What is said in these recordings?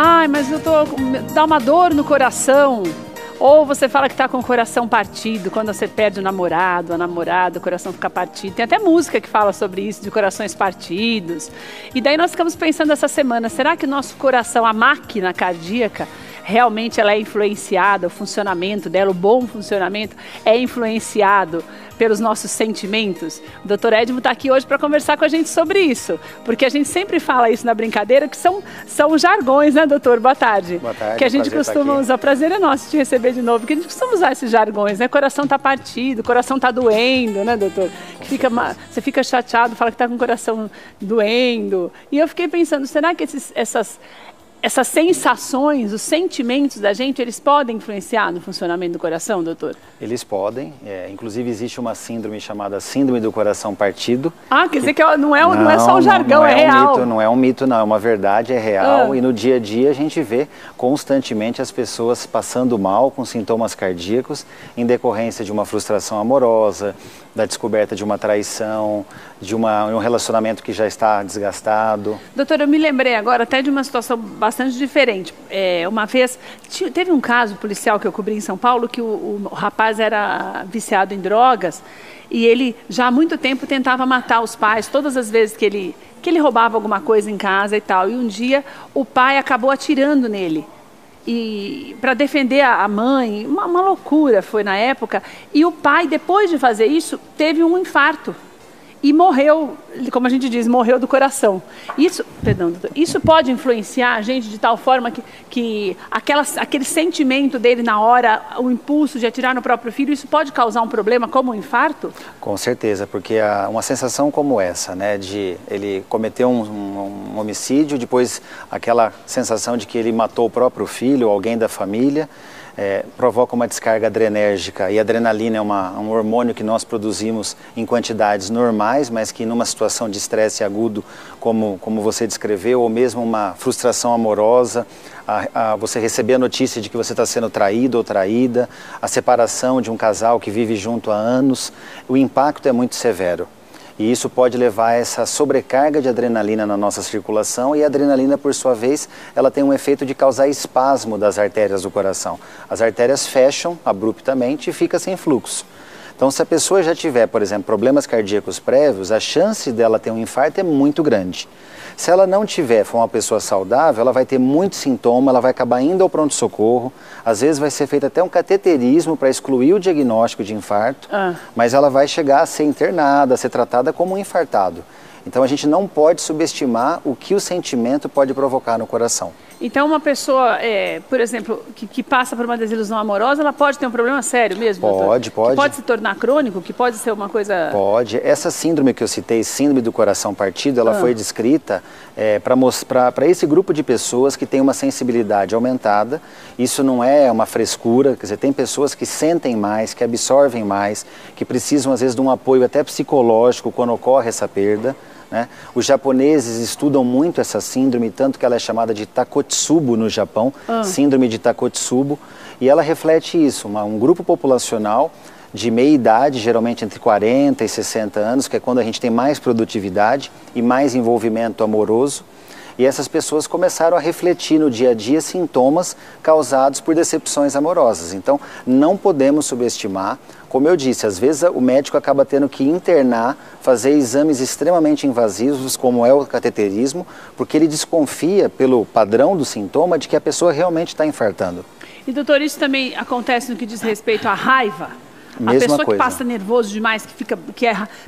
Ai, mas dá uma dor no coração. Ou você fala que está com o coração partido, quando você perde o namorado, a namorada, o coração fica partido. Tem até música que fala sobre isso, de corações partidos. E daí nós ficamos pensando essa semana, será que o nosso coração, a máquina cardíaca, realmente ela é influenciada, o funcionamento dela, o bom funcionamento, é influenciado pelos nossos sentimentos? O Dr. Edmo está aqui hoje para conversar com a gente sobre isso, porque a gente sempre fala isso na brincadeira, que são jargões, né, doutor? Boa tarde. Boa tarde. Que a gente costuma usar. Prazer é nosso te receber de novo, porque a gente costuma usar esses jargões, né? Coração está partido, coração está doendo, né, doutor? Que você fica chateado, fala que está com o coração doendo. E eu fiquei pensando, será que essas sensações, os sentimentos da gente, eles podem influenciar no funcionamento do coração, doutor? Eles podem. Inclusive, existe uma síndrome chamada síndrome do coração partido. Ah, quer dizer que não é só um jargão, é real. Não é um mito, não. É uma verdade, é real. E no dia a dia a gente vê constantemente as pessoas passando mal com sintomas cardíacos em decorrência de uma frustração amorosa, da descoberta de uma traição, de um relacionamento que já está desgastado. Doutor, eu me lembrei agora até de uma situação bastante diferente. Uma vez, teve um caso policial que eu cobri em São Paulo, que o rapaz era viciado em drogas e ele já há muito tempo tentava matar os pais, todas as vezes que ele roubava alguma coisa em casa e tal. E um dia o pai acabou atirando nele. E para defender a mãe, uma loucura foi na época. E o pai, depois de fazer isso, teve um infarto. E morreu, como a gente diz, morreu do coração. Perdão, doutor, isso pode influenciar a gente de tal forma que aquele sentimento dele na hora, o impulso de atirar no próprio filho, isso pode causar um problema como um infarto? Com certeza, porque uma sensação como essa, né, de ele cometer um homicídio, depois aquela sensação de que ele matou o próprio filho, alguém da família, provoca uma descarga adrenérgica, e a adrenalina é um hormônio que nós produzimos em quantidades normais, mas que numa situação de estresse agudo, como você descreveu, ou mesmo uma frustração amorosa, você receber a notícia de que você está sendo traído ou traída, a separação de um casal que vive junto há anos, o impacto é muito severo. E isso pode levar a essa sobrecarga de adrenalina na nossa circulação, e a adrenalina, por sua vez, ela tem um efeito de causar espasmo das artérias do coração. As artérias fecham abruptamente e fica sem fluxo. Então, se a pessoa já tiver, por exemplo, problemas cardíacos prévios, a chance dela ter um infarto é muito grande. Se ela não tiver, for uma pessoa saudável, ela vai ter muito sintoma, ela vai acabar indo ao pronto-socorro, às vezes vai ser feito até um cateterismo para excluir o diagnóstico de infarto, mas ela vai chegar a ser internada, a ser tratada como um infartado. Então a gente não pode subestimar o que o sentimento pode provocar no coração. Então uma pessoa, por exemplo, que passa por uma desilusão amorosa, ela pode ter um problema sério mesmo? Pode. Que pode se tornar crônico? Que pode ser uma coisa... Pode. Essa síndrome que eu citei, síndrome do coração partido, ela foi descrita para esse grupo de pessoas que tem uma sensibilidade aumentada. Isso não é uma frescura, quer dizer, tem pessoas que sentem mais, que absorvem mais, que precisam às vezes de um apoio até psicológico quando ocorre essa perda. Né? Os japoneses estudam muito essa síndrome, tanto que ela é chamada de Takotsubo no Japão, síndrome de Takotsubo, e ela reflete isso, um grupo populacional de meia idade, geralmente entre 40 e 60 anos, que é quando a gente tem mais produtividade e mais envolvimento amoroso, e essas pessoas começaram a refletir no dia a dia sintomas causados por decepções amorosas. Então, não podemos subestimar. Como eu disse, às vezes o médico acaba tendo que internar, fazer exames extremamente invasivos, como é o cateterismo, porque ele desconfia, pelo padrão do sintoma, de que a pessoa realmente está infartando. E doutor, isso também acontece no que diz respeito à raiva? Mesma a pessoa coisa. Que passa nervoso demais,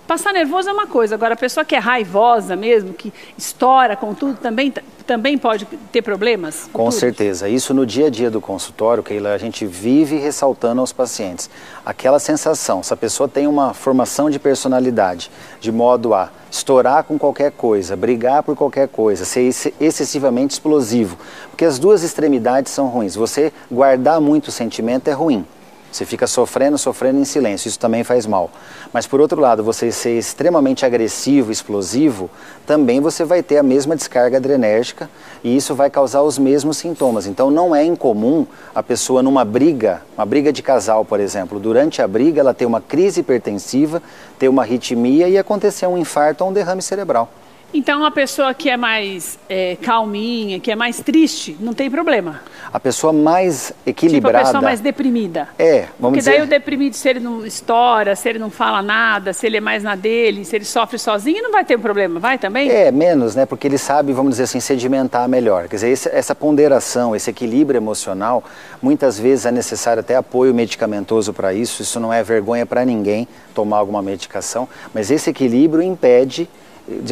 passar nervoso é uma coisa, agora a pessoa que é raivosa mesmo, que estoura com tudo, também pode ter problemas? Com certeza. Isso no dia a dia do consultório, Keila, a gente vive ressaltando aos pacientes. Aquela sensação, se a pessoa tem uma formação de personalidade, de modo a estourar com qualquer coisa, brigar por qualquer coisa, ser excessivamente explosivo, porque as duas extremidades são ruins. Você guardar muito o sentimento é ruim. Você fica sofrendo em silêncio, isso também faz mal. Mas por outro lado, você ser extremamente agressivo, explosivo, também você vai ter a mesma descarga adrenérgica e isso vai causar os mesmos sintomas. Então não é incomum a pessoa numa briga, uma briga de casal, por exemplo, durante a briga ela ter uma crise hipertensiva, ter uma arritmia e acontecer um infarto ou um derrame cerebral. Então, a pessoa que é mais calminha, que é mais triste, não tem problema. A pessoa mais equilibrada... Tipo a pessoa mais deprimida. Vamos dizer... Porque daí o deprimido, se ele não estoura, se ele não fala nada, se ele é mais na dele, se ele sofre sozinho, não vai ter problema, vai também? Menos, né? Porque ele sabe, vamos dizer assim, sedimentar melhor. Quer dizer, essa ponderação, esse equilíbrio emocional, muitas vezes é necessário até apoio medicamentoso para isso. Isso não é vergonha para ninguém tomar alguma medicação, mas esse equilíbrio impede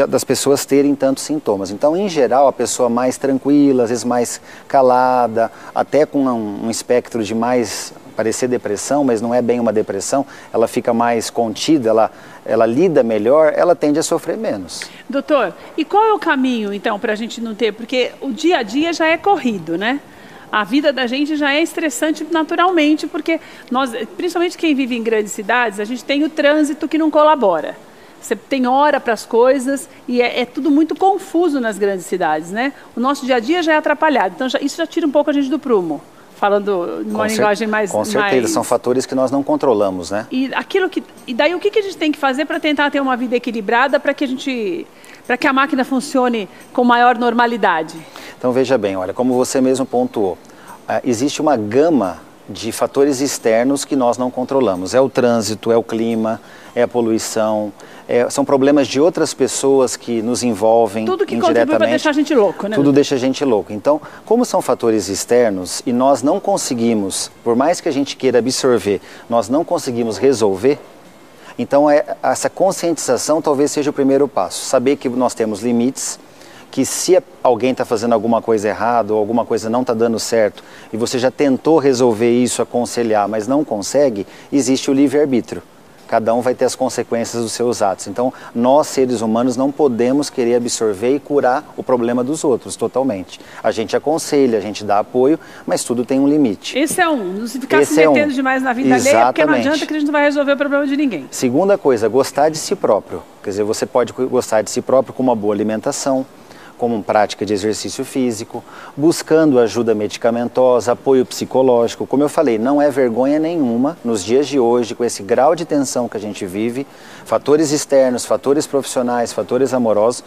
das pessoas terem tantos sintomas. Então, em geral, a pessoa mais tranquila, às vezes mais calada, até com um espectro de mais parecer depressão, mas não é bem uma depressão, ela fica mais contida, ela lida melhor, ela tende a sofrer menos. Doutor, e qual é o caminho, então, para a gente não ter? Porque o dia a dia já é corrido, né? A vida da gente já é estressante naturalmente, porque nós, principalmente quem vive em grandes cidades, a gente tem o trânsito que não colabora. Você tem hora para as coisas e é tudo muito confuso nas grandes cidades, né? O nosso dia a dia já é atrapalhado, então isso já tira um pouco a gente do prumo, falando numa linguagem mais... Com certeza, são fatores que nós não controlamos, né? E daí o que a gente tem que fazer para tentar ter uma vida equilibrada para que a máquina funcione com maior normalidade? Então veja bem, olha, como você mesmo pontuou, existe uma gama de fatores externos que nós não controlamos. É o trânsito, é o clima, é a poluição, são problemas de outras pessoas que nos envolvem indiretamente. Tudo que contribui para deixar a gente louco, né? Tudo deixa a gente louco. Então, como são fatores externos e nós não conseguimos, por mais que a gente queira absorver, nós não conseguimos resolver, então essa conscientização talvez seja o primeiro passo. Saber que nós temos limites, que se alguém está fazendo alguma coisa errada ou alguma coisa não está dando certo e você já tentou resolver isso, aconselhar, mas não consegue, existe o livre-arbítrio. Cada um vai ter as consequências dos seus atos. Então, nós, seres humanos, não podemos querer absorver e curar o problema dos outros totalmente. A gente aconselha, a gente dá apoio, mas tudo tem um limite. Esse é um. Não se ficar se metendo demais na vida alheia, porque não adianta que a gente não vai resolver o problema de ninguém. Segunda coisa, gostar de si próprio. Quer dizer, você pode gostar de si próprio com uma boa alimentação, como prática de exercício físico, buscando ajuda medicamentosa, apoio psicológico. Como eu falei, não é vergonha nenhuma nos dias de hoje, com esse grau de tensão que a gente vive, fatores externos, fatores profissionais, fatores amorosos,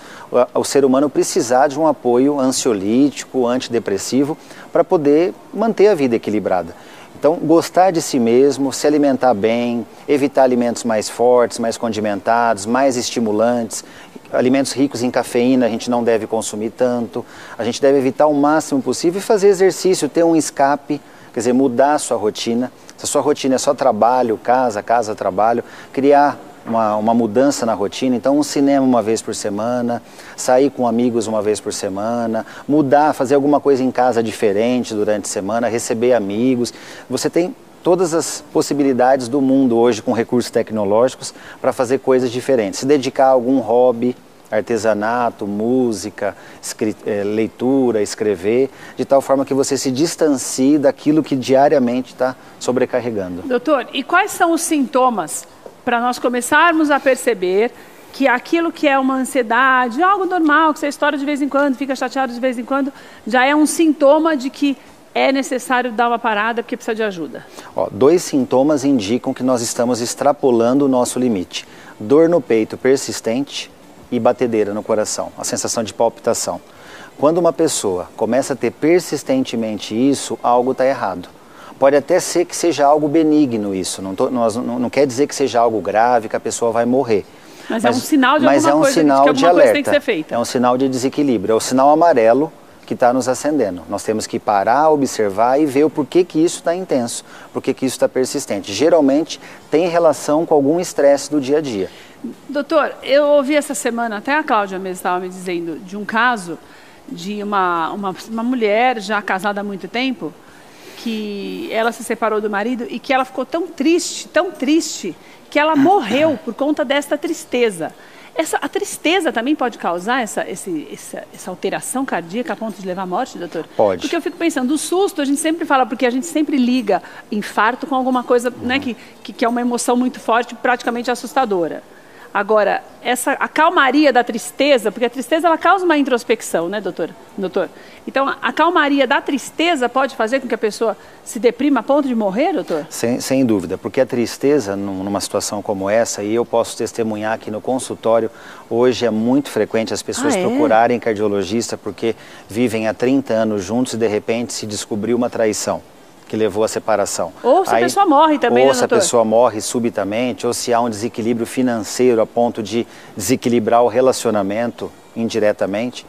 o ser humano precisar de um apoio ansiolítico, antidepressivo, para poder manter a vida equilibrada. Então, gostar de si mesmo, se alimentar bem, evitar alimentos mais fortes, mais condimentados, mais estimulantes, alimentos ricos em cafeína a gente não deve consumir tanto, a gente deve evitar o máximo possível e fazer exercício, ter um escape, quer dizer, mudar a sua rotina. Se a sua rotina é só trabalho, casa, trabalho, criar uma mudança na rotina, então um cinema uma vez por semana, sair com amigos uma vez por semana, mudar, fazer alguma coisa em casa diferente durante a semana, receber amigos. Você tem todas as possibilidades do mundo hoje com recursos tecnológicos para fazer coisas diferentes. Se dedicar a algum hobby, artesanato, música, leitura, escrever, de tal forma que você se distancie daquilo que diariamente está sobrecarregando. Doutor, e quais são os sintomas para nós começarmos a perceber que aquilo que é uma ansiedade, algo normal, que você estoura de vez em quando, fica chateado de vez em quando, já é um sintoma de que é necessário dar uma parada porque precisa de ajuda? Dois sintomas indicam que nós estamos extrapolando o nosso limite. Dor no peito persistente e batedeira no coração, a sensação de palpitação. Quando uma pessoa começa a ter persistentemente isso, algo está errado. Pode até ser que seja algo benigno isso, não quer dizer que seja algo grave, que a pessoa vai morrer. Mas é um sinal de alguma coisa, sinal que alguma coisa tem que ser feita. É um sinal de desequilíbrio, é o sinal amarelo que está nos acendendo. Nós temos que parar, observar e ver o porquê que isso está intenso, porquê que isso está persistente. Geralmente tem relação com algum estresse do dia a dia. Doutor, eu ouvi essa semana, até a Cláudia mesmo estava me dizendo, de um caso de uma mulher já casada há muito tempo, que ela se separou do marido e que ela ficou tão triste, que ela morreu por conta desta tristeza. A tristeza também pode causar essa alteração cardíaca a ponto de levar à morte, doutor? Pode. Porque eu fico pensando, o susto a gente sempre fala, porque a gente sempre liga infarto com alguma coisa, né, que é uma emoção muito forte, praticamente assustadora. Agora, a calmaria da tristeza, porque a tristeza ela causa uma introspecção, né, doutor? Então, a calmaria da tristeza pode fazer com que a pessoa se deprima a ponto de morrer, doutor? Sem dúvida, porque a tristeza, numa situação como essa, e eu posso testemunhar aqui no consultório, hoje é muito frequente as pessoas procurarem cardiologista porque vivem há 30 anos juntos e de repente se descobriu uma traição que levou à separação. Ou se a pessoa morre também, ou se a pessoa morre subitamente, ou se há um desequilíbrio financeiro a ponto de desequilibrar o relacionamento indiretamente.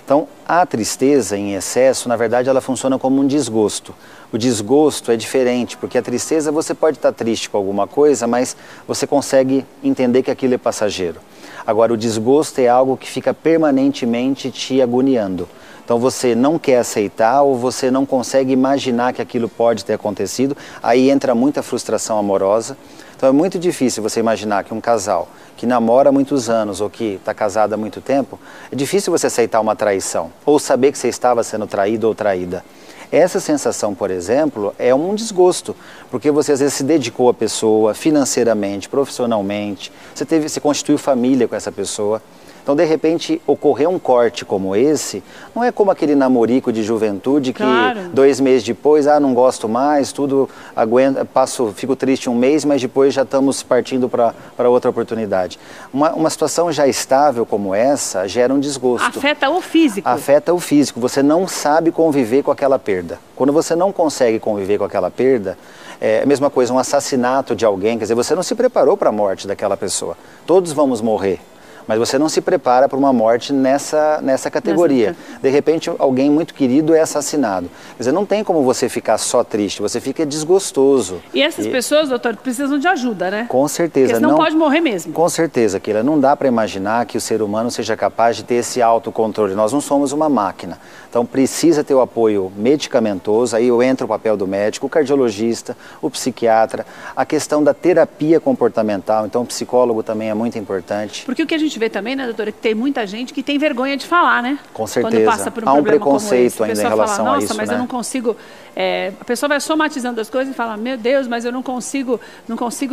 Então, a tristeza em excesso, na verdade, ela funciona como um desgosto. O desgosto é diferente, porque a tristeza você pode estar triste com alguma coisa, mas você consegue entender que aquilo é passageiro. Agora, o desgosto é algo que fica permanentemente te agoniando. Então você não quer aceitar ou você não consegue imaginar que aquilo pode ter acontecido, aí entra muita frustração amorosa. Então é muito difícil você imaginar que um casal que namora há muitos anos ou que está casado há muito tempo, é difícil você aceitar uma traição ou saber que você estava sendo traído ou traída. Essa sensação, por exemplo, é um desgosto, porque você às vezes se dedicou à pessoa financeiramente, profissionalmente, você constituiu família com essa pessoa. Então, de repente, ocorrer um corte como esse, não é como aquele namorico de juventude que 2 meses depois, não gosto mais, tudo aguenta, fico triste um mês, mas depois já estamos partindo para outra oportunidade. Uma situação já estável como essa gera um desgosto. Afeta o físico. Afeta o físico, você não sabe conviver com aquela perda. Quando você não consegue conviver com aquela perda, é a mesma coisa, um assassinato de alguém, quer dizer, você não se preparou para a morte daquela pessoa. Todos vamos morrer. Mas você não se prepara para uma morte nessa categoria. De repente, alguém muito querido é assassinado. Quer dizer, não tem como você ficar só triste, você fica desgostoso. E essas pessoas, doutor, precisam de ajuda, né? Com certeza. Porque senão pode morrer mesmo. Com certeza, Keila. Não dá para imaginar que o ser humano seja capaz de ter esse autocontrole. Nós não somos uma máquina. Então, precisa ter o apoio medicamentoso, aí entra o papel do médico, o cardiologista, o psiquiatra, a questão da terapia comportamental. Então, o psicólogo também é muito importante. Porque o que a gente vê também, né, doutora, que tem muita gente que tem vergonha de falar, né? Com certeza. Quando passa por um Há um problema preconceito como esse. ainda em relação fala, a isso, mas né? eu não consigo... a pessoa vai somatizando as coisas e fala, meu Deus, mas eu não consigo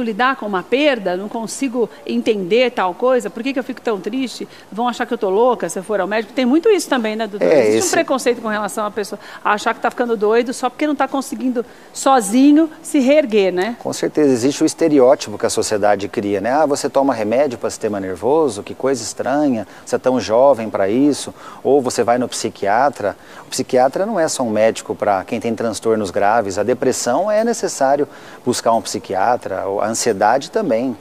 lidar com uma perda, não consigo entender tal coisa, por que eu fico tão triste? Vão achar que eu tô louca se eu for ao médico? Tem muito isso também, né, doutora? Existe um preconceito com relação à pessoa a achar que está ficando doido só porque não está conseguindo sozinho se reerguer, né? Com certeza, existe o estereótipo que a sociedade cria, né? Você toma remédio para sistema nervoso, que coisa estranha, você é tão jovem para isso, ou você vai no psiquiatra. O psiquiatra não é só um médico para quem tem transtornos graves, a depressão é necessário buscar um psiquiatra, a ansiedade também.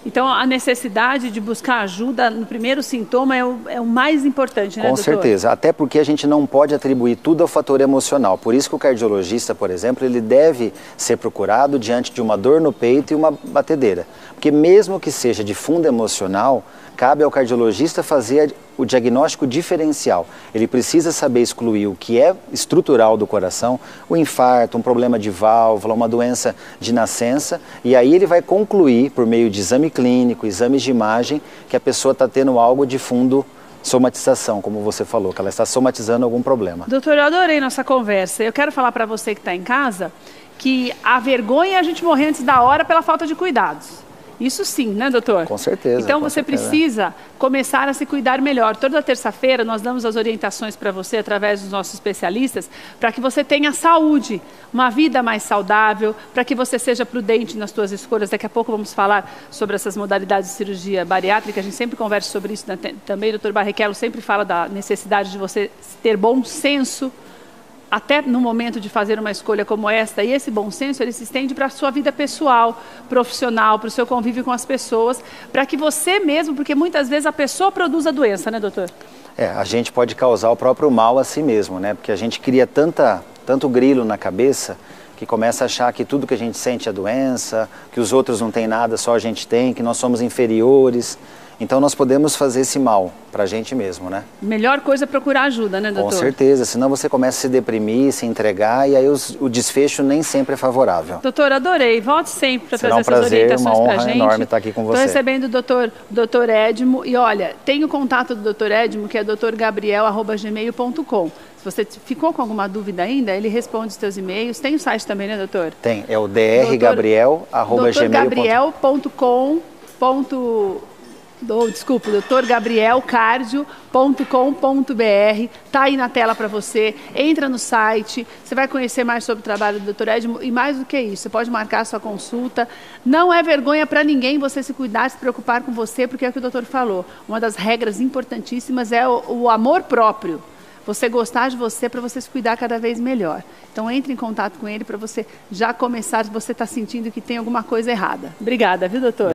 Então, a necessidade de buscar ajuda no primeiro sintoma é o mais importante, né, Com doutor? certeza, até porque a gente não pode atribuir tudo ao fator emocional. Por isso que o cardiologista, por exemplo, ele deve ser procurado diante de uma dor no peito e uma batedeira. Porque mesmo que seja de fundo emocional, cabe ao cardiologista fazer o diagnóstico diferencial. Ele precisa saber excluir o que é estrutural do coração, o infarto, um problema de válvula, uma doença de nascença, e aí ele vai concluir, por meio de exame clínico, exames de imagem, que a pessoa está tendo algo de fundo somatização, como você falou, que ela está somatizando algum problema. Doutor, eu adorei nossa conversa. Eu quero falar para você que está em casa que a vergonha é a gente morrer antes da hora pela falta de cuidados. Isso sim, né, doutor? Com certeza. Então você precisa começar a se cuidar melhor. Toda terça-feira nós damos as orientações para você através dos nossos especialistas para que você tenha saúde, uma vida mais saudável, para que você seja prudente nas suas escolhas. Daqui a pouco vamos falar sobre essas modalidades de cirurgia bariátrica. A gente sempre conversa sobre isso também. O doutor Barrichello sempre fala da necessidade de você ter bom senso, até no momento de fazer uma escolha como esta, e esse bom senso ele se estende para a sua vida pessoal, profissional, para o seu convívio com as pessoas, para que você mesmo, porque muitas vezes a pessoa produz a doença, né, doutor? A gente pode causar o próprio mal a si mesmo, né? Porque a gente cria tanto grilo na cabeça que começa a achar que tudo que a gente sente é doença, que os outros não têm nada, só a gente tem, que nós somos inferiores. Então nós podemos fazer esse mal para a gente mesmo, né? Melhor coisa é procurar ajuda, né, doutor? Com certeza, senão você começa a se deprimir, se entregar e aí o desfecho nem sempre é favorável. Doutor, adorei. Volte sempre para trazer essas orientações para a gente. Será um prazer, uma honra enorme estar aqui com você. Estou recebendo o doutor Edmo e olha, tem o contato do doutor Edmo que é drgabriel@gmail.com. Se você ficou com alguma dúvida ainda, ele responde os seus e-mails. Tem o site também, né, doutor? Tem, é o drgabriel@gmail.com. drgabriel.com.br Desculpa, drgabrielcardio.com.br, tá aí na tela para você, entra no site, você vai conhecer mais sobre o trabalho do Dr. Edmo e mais do que isso, você pode marcar a sua consulta. Não é vergonha para ninguém você se cuidar, se preocupar com você, porque é o que o doutor falou, uma das regras importantíssimas é o amor próprio. Você gostar de você para você se cuidar cada vez melhor. Então entre em contato com ele para você já começar, se você está sentindo que tem alguma coisa errada. Obrigada, viu, doutor?